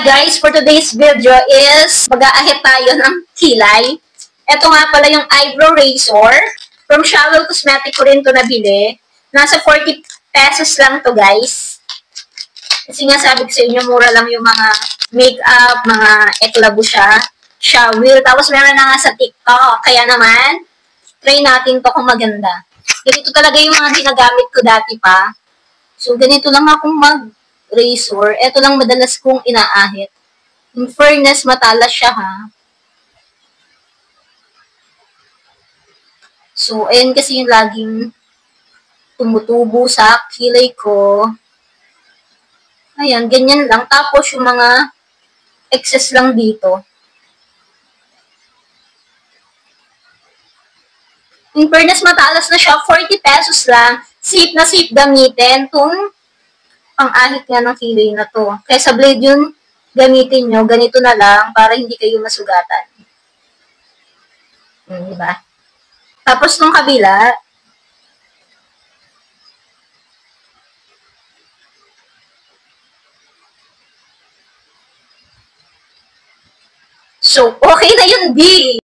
guys, for today's video is mag-aahit tayo ng kilay. Ito nga pala yung eyebrow razor. From Shallow Cosmetic ko rin ito nabili. Nasa 40 pesos lang to guys. Kasi nga sabi ko sa inyo, mura lang yung mga makeup, mga eklabusya, shower. Tapos meron na nga sa TikTok. Kaya naman, try natin to kung maganda. Ganito talaga yung mga ginagamit ko dati pa. So, ganito lang akong mag-razor. Ito lang madalas kong inaahit. In fairness, matalas siya ha. So, ayan kasi yung laging tumutubo sa kilay ko. Ayan, ganyan lang. Tapos yung mga excess lang dito. In fairness, matalas na siya. 40 pesos lang. Safe na safe gamitin itong pang-ahit nga ng kilay na to. Kaya sa blade yun, gamitin nyo. Ganito na lang para hindi kayo masugatan. Diba? Tapos nung kabila, so, okay na yun, di.